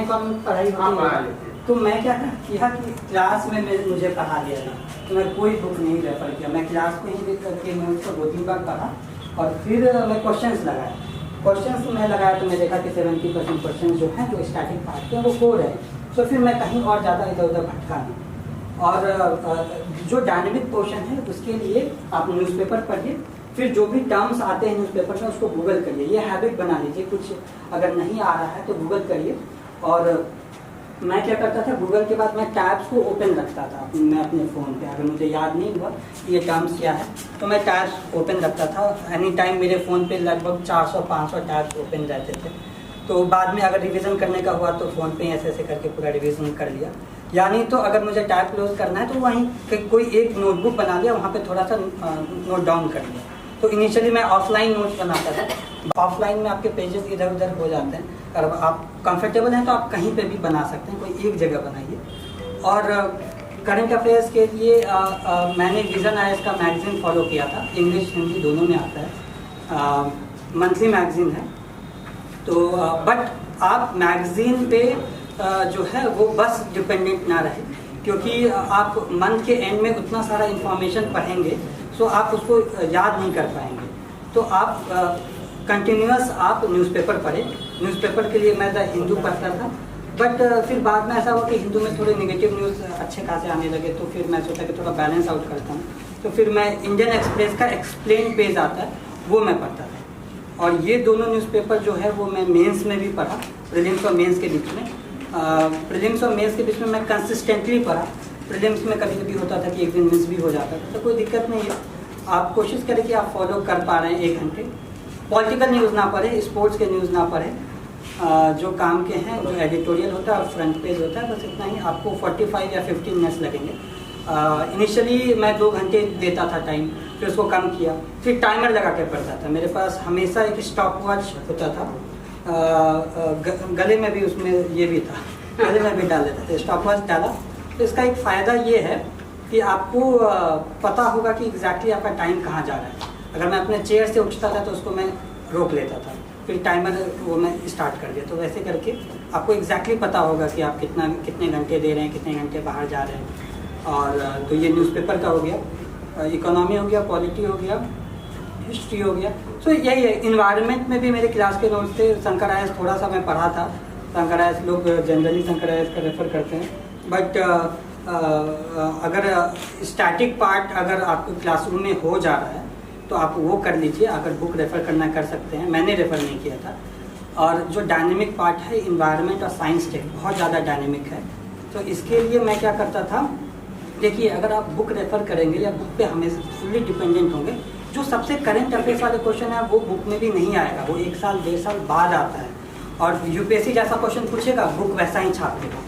Economic पढ़ाई होती है, तो मैं क्या किया कि क्लास में मुझे पढ़ा दिया था, तो मैं कोई बुक नहीं रेफर किया, मैं क्लास में ही देख करके मैं उसको 2-3 बार पढ़ा और फिर मैं क्वेश्चंस लगाया। क्वेश्चंस मैं लगाया तो मैं देखा कि 70% क्वेश्चन जो है जो स्टैटिक पार्ट के वो कोर है, तो फिर मैं कहीं और ज़्यादा इधर उधर भटका नहीं। और जो डायनेमिक पोर्शन है उसके लिए आप न्यूज़पेपर पढ़िए, फिर जो भी टर्म्स आते हैं न्यूज़पेपर में उसको गूगल करिए, ये हैबिट बना लीजिए। कुछ अगर नहीं आ रहा है तो गूगल करिए। और मैं क्या करता था, गूगल के बाद मैं टैब्स को ओपन रखता था मैं अपने फ़ोन पे। अगर मुझे याद नहीं हुआ ये टर्म्स क्या है तो मैं टैब्स ओपन रखता था। एनी टाइम मेरे फ़ोन पे लगभग 400-500 टैब्स ओपन रहते थे, तो बाद में अगर रिवीजन करने का हुआ तो फ़ोन पे ऐसे ऐसे करके पूरा रिवीजन कर लिया। यानी तो अगर मुझे टैब क्लोज करना है तो वहीं कोई एक नोटबुक बना लिया, वहाँ पे थोड़ा सा नोट डाउन कर लिया। तो इनिशियली मैं ऑफलाइन नोट्स बनाता था। ऑफलाइन में आपके पेजेस इधर उधर हो जाते हैं, अगर आप कंफर्टेबल हैं तो आप कहीं पे भी बना सकते हैं, कोई एक जगह बनाइए। और करंट अफेयर्स के लिए मैंने विजन आईएएस का मैगजीन फॉलो किया था, इंग्लिश हिंदी दोनों में आता है, मंथली मैगजीन है। तो बट आप मैगजीन पे जो है वो बस डिपेंडेंट ना रहे, क्योंकि आप मंथ के एंड में उतना सारा इंफॉर्मेशन पढ़ेंगे तो आप उसको याद नहीं कर पाएंगे। तो आप कंटिन्यूअस आप न्यूज़पेपर पढ़ें। न्यूज़पेपर के लिए मैं द हिंदू पढ़ता था, बट फिर बाद में ऐसा हुआ कि हिंदू में थोड़े नेगेटिव न्यूज़ अच्छे खासे आने लगे, तो फिर मैं सोचा कि थोड़ा बैलेंस आउट करता हूँ। तो फिर मैं इंडियन एक्सप्रेस का एक्सप्लेन पेज आता है वो मैं पढ़ता था। और ये दोनों न्यूज़पेपर जो है वो मैं मेंस में भी पढ़ा, प्रीलिम्स और मेंस के बीच में। प्रीलिम्स और मेंस के बीच में मैं कंसिस्टेंटली पढ़ा। प्रीलिम्स में कभी कभी होता था कि एक दिन मिस भी हो जाता था, तो कोई दिक्कत नहीं है। आप कोशिश करें कि आप फॉलो कर पा रहे हैं 1 घंटे। पॉलिटिकल न्यूज़ ना पढ़े, स्पोर्ट्स के न्यूज़ ना पढ़े, जो काम के हैं, जो एडिटोरियल होता है और फ्रंट पेज होता है, बस इतना ही। आपको 45 या 15 मिनट्स लगेंगे। इनिशियली मैं 2 घंटे देता था टाइम, फिर उसको कम किया, फिर टाइमर लगा के पढ़ता था। मेरे पास हमेशा एक स्टॉप वॉच होता था, गले में भी उसमें ये भी था, गले में भी डाल देता था, स्टॉप वॉच डाला। तो इसका एक फ़ायदा ये है कि आपको पता होगा कि एग्जैक्टली आपका टाइम कहाँ जा रहा है। अगर मैं अपने चेयर से उठता था तो उसको मैं रोक लेता था, फिर टाइमर वो मैं स्टार्ट कर दिया। तो वैसे करके आपको एग्जैक्टली पता होगा कि आप कितने घंटे दे रहे हैं, कितने घंटे बाहर जा रहे हैं। और तो ये न्यूज़पेपर का हो गया, इकोनॉमी हो गया, पॉलिटी हो गया, हिस्ट्री हो गया। सो यही है। इन्वायरमेंट में भी मेरे क्लास के नोट्स थे। शंकर आईएएस थोड़ा सा मैं पढ़ा था। शंकर आईएएस लोग जनरली शंकर आईएएस का रेफ़र करते हैं, बट अगर स्टैटिक पार्ट अगर आपको क्लासरूम में हो जा रहा है तो आप वो कर लीजिए। अगर बुक रेफ़र करना कर सकते हैं, मैंने रेफ़र नहीं किया था। और जो डायनेमिक पार्ट है, इन्वायरमेंट और साइंस टेक बहुत ज़्यादा डायनेमिक है। तो इसके लिए मैं क्या करता था, देखिए अगर आप बुक रेफ़र करेंगे या बुक पे हमेशा फुल्ली डिपेंडेंट होंगे, जो सबसे करंट अफेयर्स वाले क्वेश्चन है वो बुक में भी नहीं आएगा, वो 1 साल 1.5 साल बाद आता है। और यूपीएससी जैसा क्वेश्चन पूछेगा, बुक वैसा ही छाप देगा,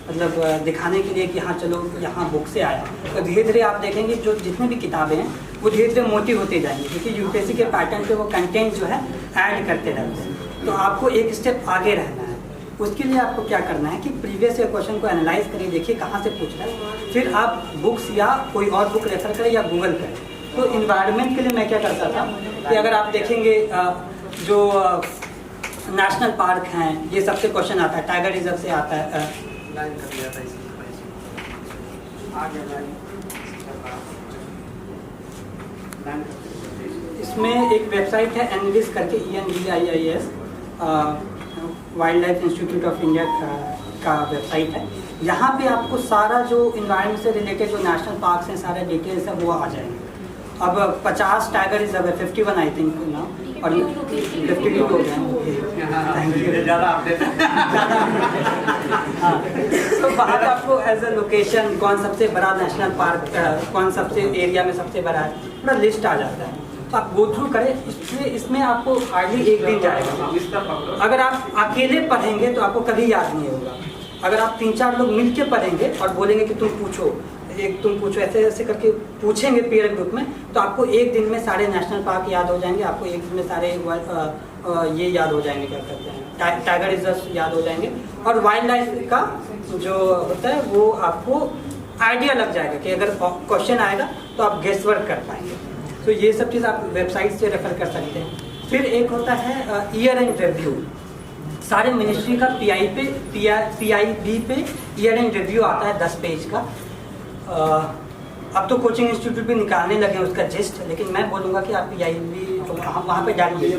मतलब दिखाने के लिए कि हाँ चलो यहाँ बुक से आया। तो धीरे धीरे आप देखेंगे जो जितनी भी किताबें हैं वो धीरे धीरे मोटी होती जाएंगी, क्योंकि यूपीएससी के पैटर्न पे वो कंटेंट जो है ऐड करते रहते हैं। तो आपको एक स्टेप आगे रहना है। उसके लिए आपको क्या करना है कि प्रीवियस ईयर क्वेश्चन को एनालाइज करिए, देखिए कहाँ से पूछ रहा है, फिर आप बुक्स या कोई और बुक रेफर करें या गूगल करें। तो इन्वायरमेंट के लिए मैं क्या करता था कि अगर आप देखेंगे जो नेशनल पार्क हैं, ये सबसे क्वेश्चन आता है, टाइगर रिजर्व से आता है। इसमें एक वेबसाइट है एनविस करके, ENVIIS, wild life institute of India का वेबसाइट है। यहाँ पे आपको सारा जो इन्वायरमेंट से रिलेटेड जो नेशनल पार्क्स हैं, सारे डिटेल्स है वो आ जाएंगे। अब 50 टाइगर रिजर्व है, 51 आई थिंक ना, और 52 हो गए। थैंक यू, ज़्यादा अपडेट। हाँ, तो बाहर आपको एज ए लोकेशन कौन सबसे बड़ा नेशनल पार्क, कौन सबसे एरिया में सबसे बड़ा है, पूरा लिस्ट आ जाता है। तो आप गो थ्रू करें, इसमें आपको हार्डली 1 दिन जाएगा। अगर आप अकेले पढ़ेंगे तो आपको कभी याद नहीं होगा। अगर आप 3-4 लोग मिल के पढ़ेंगे और बोलेंगे कि तुम पूछो, ऐसे ऐसे करके पूछेंगे पीयर ग्रुप में, तो आपको 1 दिन में सारे नेशनल पार्क याद हो जाएंगे। आपको 1 दिन में सारे ये याद हो जाएंगे, क्या कहते हैं, टाइगर रिजर्व याद हो जाएंगे। और वाइल्ड लाइफ का जो होता है वो आपको आइडिया लग जाएगा कि अगर क्वेश्चन आएगा तो आप गेस वर्क कर पाएंगे। तो ये सब चीज़ आप वेबसाइट से रेफर कर सकते हैं। फिर एक होता है ईयर एंड रिव्यू। सारे मिनिस्ट्री का PIB पे ईयर एंड रिव्यू आता है 10 पेज का। अब तो कोचिंग इंस्टीट्यूट भी निकालने लगे उसका जिस्ट, लेकिन मैं बोलूँगा कि आप PIB तो वहाँ पे डालिए,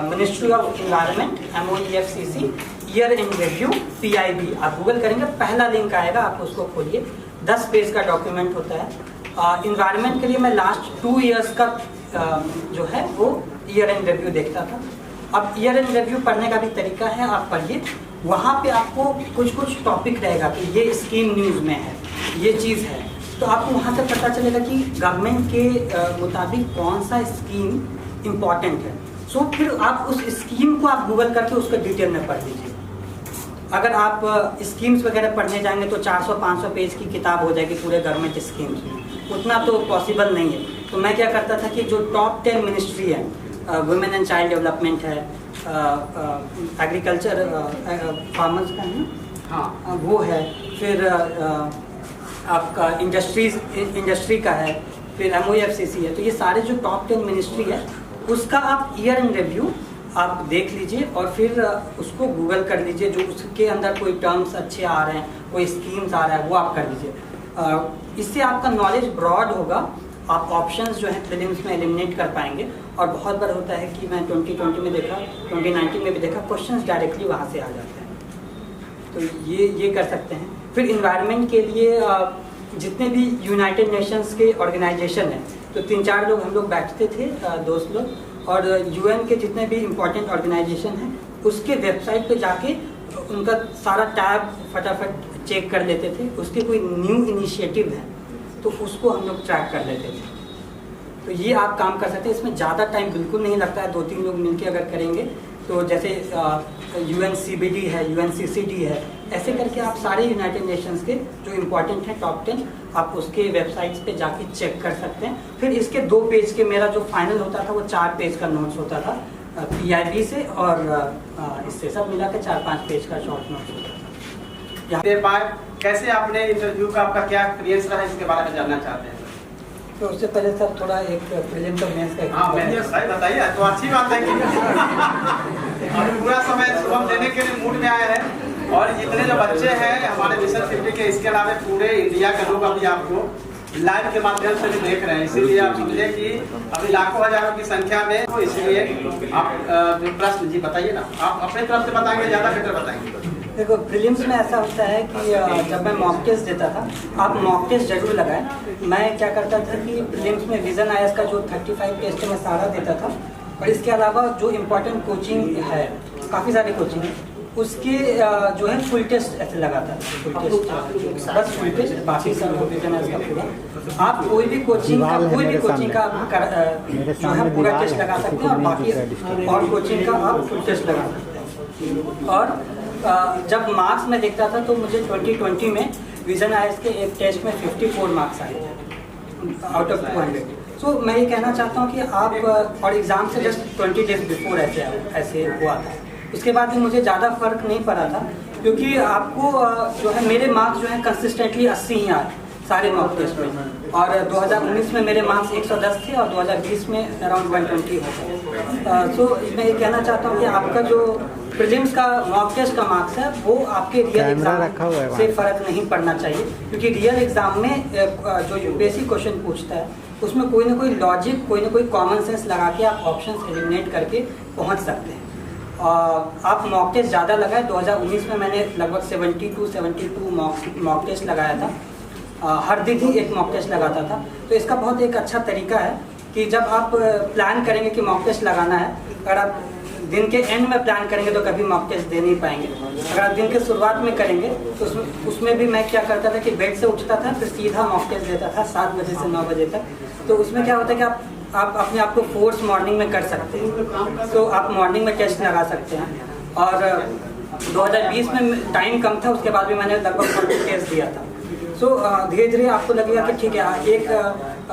ministry of environment MOEFCC year and review PIB, आप गूगल करेंगे पहला लिंक आएगा, आप उसको खोलिए। 10 पेज का डॉक्यूमेंट होता है। इन्वायरमेंट के लिए मैं लास्ट 2 ईयर्स का जो है वो ईयर एंड रिव्यू देखता था। अब ईयर एंड रिव्यू पढ़ने का भी तरीका है, आप पढ़िए, वहाँ पे आपको कुछ टॉपिक रहेगा कि ये स्कीम न्यूज़ में है, ये चीज़ है, तो आपको वहाँ से पता चलेगा कि गवर्नमेंट के मुताबिक कौन सा स्कीम इम्पॉर्टेंट है। सो फिर आप उस स्कीम को आप गूगल करके उसको डिटेल में पढ़ लीजिए। अगर आप स्कीम्स वगैरह पढ़ने जाएंगे तो 400-500 पेज की किताब हो जाएगी पूरे गवर्नमेंट स्कीम्स में, उतना तो पॉसिबल नहीं है। तो मैं क्या करता था कि जो टॉप 10 मिनिस्ट्री है, वुमेन एंड चाइल्ड डेवलपमेंट है, एग्रीकल्चर फार्मर्स का है, हाँ वो है, फिर आपका इंडस्ट्री का है, फिर MOEFCC है, तो ये सारे जो टॉप 10 मिनिस्ट्री है उसका आप ईयर एंड रिव्यू आप देख लीजिए और फिर उसको गूगल कर लीजिए। जो उसके अंदर कोई टर्म्स अच्छे आ रहे हैं, कोई स्कीम्स आ रहा है, वो आप कर लीजिए। इससे आपका नॉलेज ब्रॉड होगा, आप ऑप्शंस जो है प्रीलिम्स में एलिमिनेट कर पाएंगे। और बहुत बार होता है कि मैं 2020 में देखा, 2019 में भी देखा, क्वेश्चंस डायरेक्टली वहाँ से आ जाते हैं, तो ये कर सकते हैं। फिर इन्वायरमेंट के लिए जितने भी यूनाइटेड नेशंस के ऑर्गेनाइजेशन हैं, तो 3-4 लोग हम लोग बैठते थे, दोस्त लोग, और UN के जितने भी इम्पोर्टेंट ऑर्गेनाइजेशन हैं उसके वेबसाइट पे जाके उनका सारा टैब फटाफट चेक कर लेते थे। उसके कोई न्यू इनिशिएटिव है तो उसको हम लोग ट्रैक कर लेते थे। तो ये आप काम कर सकते हैं, इसमें ज़्यादा टाइम बिल्कुल नहीं लगता है। 2-3 लोग मिलके अगर करेंगे तो जैसे UNCBD है, UNCCD है, ऐसे करके आप सारे यूनाइटेड नेशंस के जो इम्पोर्टेंट हैं टॉप 10 आप उसके वेबसाइट्स पे जाके चेक कर सकते हैं। फिर इसके 2 पेज के, मेरा जो फाइनल होता था वो 4 पेज का नोट्स होता था PIB से, और इससे सब मिला के 4-5 पेज का शॉर्ट नोट्स होता था। कैसे आपने इंटरव्यू का आपका क्या एक्सपीरियंस रहा, इसके बारे में जानना चाहते हैं? तो उससे पहले सर थोड़ा एक प्रीलिम तो मेंस का बताइए, तो अच्छी बात है कि पूरा समय शुभम देने के लिए मूड में आए हैं। और जितने जो बच्चे हैं हमारे मिशन 50 के, इसके अलावा पूरे इंडिया के लोग अभी आपको लाइव के माध्यम से भी देख रहे हैं, इसीलिए आप समझे कि अभी लाखों हजारों की संख्या में, तो इसलिए आप जो प्रश्न जी बताइए ना, आप अपने तरफ से बताएंगे, ज़्यादा बेटर बताएंगे। देखो प्रीलिम्स में ऐसा होता है कि जब मैं मॉक टेस्ट देता था, आप मॉक टेस्ट जरूर लगाएं। मैं क्या करता था कि प्रीलिम्स में विजन IAS का जो 35 टेस्ट मैं सारा देता था, और इसके अलावा जो इम्पोर्टेंट कोचिंग है, काफ़ी सारी कोचिंग है, उसके जो है फुल टेस्ट ऐसे लगाता था, फुल टेस्ट, बस फुल टेस्ट, बाकी सब विजन IAS का पूरा। आप कोई भी कोचिंग का जो है पूरा टेस्ट लगा सकते हैं, और बाकी और कोचिंग का आप फुल टेस्ट लगा सकते हैं। और जब मार्क्स में देखता था तो मुझे 2020 में विजन IAS के एक टेस्ट में 54 मार्क्स आए थे आउट ऑफ 200। सो मैं ये कहना चाहता हूँ कि आप, और एग्ज़ाम से जस्ट 20 डेज बिफोर ऐसे हुआ था, उसके बाद भी मुझे ज़्यादा फर्क नहीं पड़ा था, क्योंकि आपको जो है मेरे मार्क्स जो है कंसिस्टेंटली 80 ही आए सारे मॉक टेस्ट में। और 2019 में मेरे मार्क्स 110 थे और 2020 में अराउंड 120 हो गए। सो मैं ये कहना चाहता हूँ कि आपका जो प्रीलिम्स का मॉक टेस्ट का मार्क्स है वो आपके रियल एग्जाम से फ़र्क नहीं पड़ना चाहिए, क्योंकि रियल एग्जाम में जो UPSC क्वेश्चन पूछता है उसमें कोई ना कोई लॉजिक, कोई ना कोई कॉमन सेंस लगा के आप ऑप्शंस एलिमिनेट करके पहुंच सकते हैं। आप मॉक टेस्ट ज़्यादा लगाए। 2019 में मैंने लगभग 72 मॉक टेस्ट लगाया था, हर दिन ही एक मॉक टेस्ट लगाता था। तो इसका बहुत एक अच्छा तरीका है कि जब आप प्लान करेंगे कि मॉक टेस्ट लगाना है, अगर आप दिन के एंड में प्लान करेंगे तो कभी मॉक टेस्ट दे नहीं पाएंगे। अगर आप दिन के शुरुआत में करेंगे तो उसमें भी मैं क्या करता था कि बेड से उठता था, फिर सीधा मॉक टेस्ट देता था 7 बजे से 9 बजे तक। तो उसमें क्या होता है कि आप अपने आप को फोर्स मॉर्निंग में कर सकते हैं, तो आप मॉर्निंग में टेस्ट लगा सकते हैं। और 2020 में टाइम कम था, उसके बाद भी मैंने लगभग 40 टेस्ट दिया था। सो धीरे धीरे आपको लगेगा कि ठीक है, एक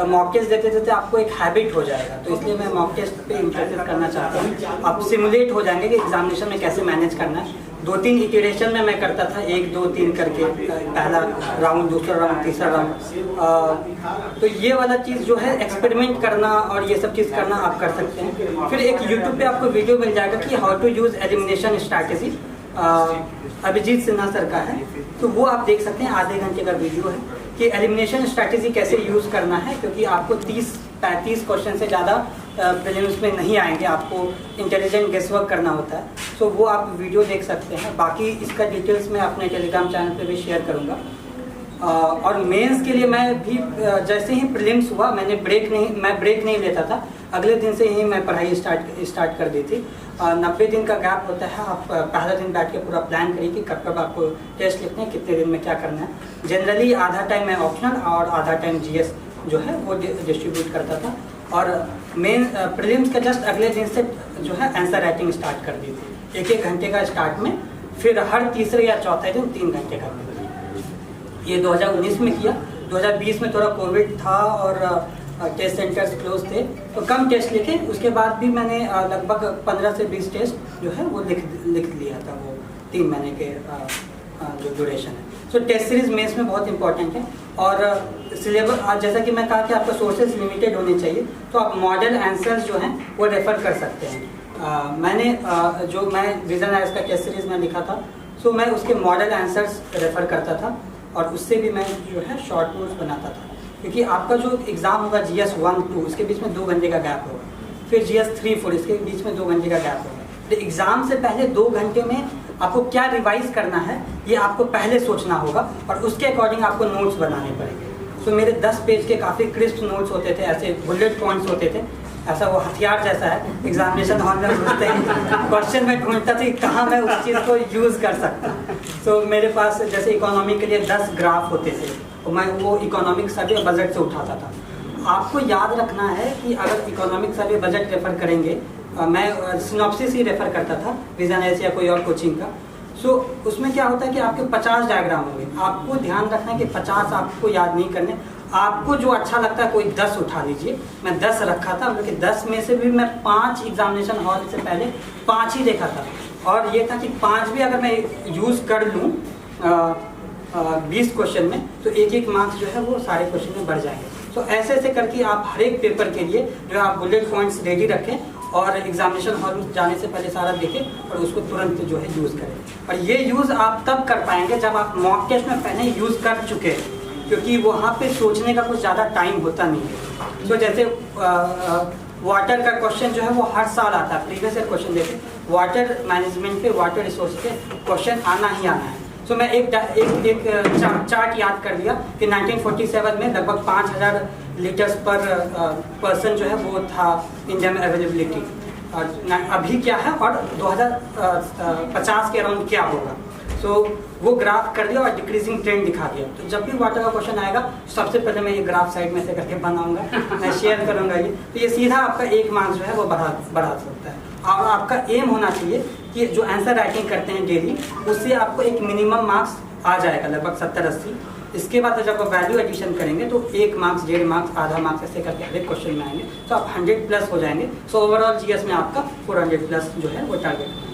मॉक टेस्ट देते देते आपको एक हैबिट हो जाएगा। तो इसलिए मैं मॉक टेस्ट पे इम्फेसिस करना चाहता हूँ। आप सिमुलेट हो जाएंगे कि एग्जामिनेशन में कैसे मैनेज करना है। 2-3 इटरेशन में मैं करता था, 1, 2, 3 करके, पहला राउंड, दूसरा राउंड, तीसरा राउंड। तो ये वाला चीज़ जो है एक्सपेरिमेंट करना और ये सब चीज़ करना आप कर सकते हैं। फिर एक यूट्यूब पे आपको वीडियो मिल जाएगा कि how to use elimination strategy. Abhijit Sinha sir का है, तो वो आप देख सकते हैं, आधे घंटे का वीडियो है कि एलिमिनेशन स्ट्रैटेजी कैसे यूज़ करना है, क्योंकि आपको 30-35 क्वेश्चन से ज़्यादा प्रीलिम्स में नहीं आएंगे, आपको इंटेलिजेंट गेसवर्क करना होता है। सो वो आप वीडियो देख सकते हैं। बाकी इसका डिटेल्स मैं अपने टेलीग्राम चैनल पे भी शेयर करूँगा। और मेंस के लिए मैं भी जैसे ही प्रीलिम्स हुआ मैं ब्रेक नहीं लेता था, अगले दिन से ही मैं पढ़ाई स्टार्ट कर दी थी। 90 दिन का गैप होता है, आप पहला दिन बैठ के पूरा प्लान करिए कि कब आपको टेस्ट लिखना है, कितने दिन में क्या करना है। जनरली आधा टाइम मैं ऑप्शनल और आधा टाइम जीएस जो है वो डिस्ट्रीब्यूट करता था, और मेन प्रीलिम्स के जस्ट अगले दिन से जो है आंसर राइटिंग स्टार्ट कर दी थी, 1-1 घंटे का स्टार्ट में, फिर हर तीसरे या चौथे दिन 3 घंटे का। ये 2019 में किया। 2020 में थोड़ा कोविड था और टेस्ट सेंटर्स क्लोज थे, तो कम टेस्ट लिखे। उसके बाद भी मैंने लगभग 15 से 20 टेस्ट जो है वो लिख लिया था, वो 3 महीने के जो ड्यूरेशन है। सो टेस्ट सीरीज मेंस में बहुत इंपॉर्टेंट है। और सिलेबस, जैसा कि मैं कहा कि आपका सोर्सेज लिमिटेड होने चाहिए, तो आप मॉडल आंसर्स जो हैं वो रेफ़र कर सकते हैं। मैंने जो मैं विजन आइज का टेस्ट सीरीज में लिखा था, सो मैं उसके मॉडल आंसर्स रेफ़र करता था, और उससे भी मैं जो है शॉर्ट नोट्स बनाता था। क्योंकि आपका जो एग्ज़ाम होगा GS 1-2, इसके बीच में 2 घंटे का गैप होगा, फिर GS 3-4 इसके बीच में 2 घंटे का गैप होगा। तो एग्ज़ाम से पहले 2 घंटे में आपको क्या रिवाइज करना है ये आपको पहले सोचना होगा, और उसके अकॉर्डिंग आपको नोट्स बनाने पड़ेंगे। तो मेरे 10 पेज के काफ़ी क्रिस्प नोट्स होते थे, ऐसे बुलेट पॉइंट्स होते थे, ऐसा वो हथियार जैसा है। एग्जामिनेशन हॉल में घुसते ही क्वेश्चन में ढूंढता था कहाँ मैं उस चीज़ को यूज़ कर सकता। तो मेरे पास जैसे इकोनॉमी के लिए 10 ग्राफ होते थे, तो मैं वो इकोनॉमिक सर्वे बजट से उठाता था। आपको याद रखना है कि अगर इकोनॉमिक सर्वे बजट रेफर करेंगे, मैं सिनॉप्सिस ही रेफर करता था, विजन एस या कोई और कोचिंग का। सो उसमें क्या होता है कि आपके 50 डायग्राम होंगे, आपको ध्यान रखना है कि 50 आपको याद नहीं करने, आपको जो अच्छा लगता है कोई 10 उठा लीजिए। मैं 10 रखा था, लेकिन 10 में से भी मैं 5 एग्जामिनेशन हॉल से पहले 5 ही देखा था, और ये था कि 5 भी अगर मैं यूज़ कर लूँ 20 क्वेश्चन में, तो 1-1 मार्क्स जो है वो सारे क्वेश्चन में बढ़ जाएंगे। तो ऐसे ऐसे करके आप हर एक पेपर के लिए जो है आप बुलेट पॉइंट्स रेडी रखें, और एग्जामिनेशन हॉल में जाने से पहले सारा देखें और उसको तुरंत जो है यूज़ करें। और ये यूज़ आप तब कर पाएंगे जब आप मॉक टेस्ट में पहले यूज़ कर चुके हैं, क्योंकि वहाँ पे सोचने का कुछ ज़्यादा टाइम होता नहीं है। तो जैसे वाटर का क्वेश्चन जो है वो हर साल आता है, प्रीवियस ईयर क्वेश्चन देखें, वाटर मैनेजमेंट पे, वाटर रिसोर्स पे क्वेश्चन आना ही आना है। सो मैं एक चार्ट याद कर दिया कि 1947 में लगभग 5000 लीटर्स पर पर्सन जो है वो था इंडिया में अवेलेबिलिटी, और अभी क्या है और 2050 के अराउंड क्या होगा। सो वो ग्राफ कर दिया और डिक्रीजिंग ट्रेंड दिखा दिया। तो जब भी वाटर का क्वेश्चन आएगा, सबसे पहले मैं ये ग्राफ साइड में से करके बनाऊंगा, मैं शेयर करूंगा ये, तो ये सीधा आपका 1 मार्क्स जो है वो बढ़ा सकता है। और आपका एम होना चाहिए कि जो आंसर राइटिंग करते हैं डेली, उससे आपको एक मिनिमम मार्क्स आ जाएगा, लगभग 70-80। इसके बाद जब आप वैल्यू एडिशन करेंगे तो 1 मार्क्स, 1.5 मार्क्स, आधा मार्क्स ऐसे करके हर एक क्वेश्चन में आएंगे, तो आप 100 प्लस हो जाएंगे। सो ओवरऑल GS में आपका 400 प्लस जो है वो टारगेट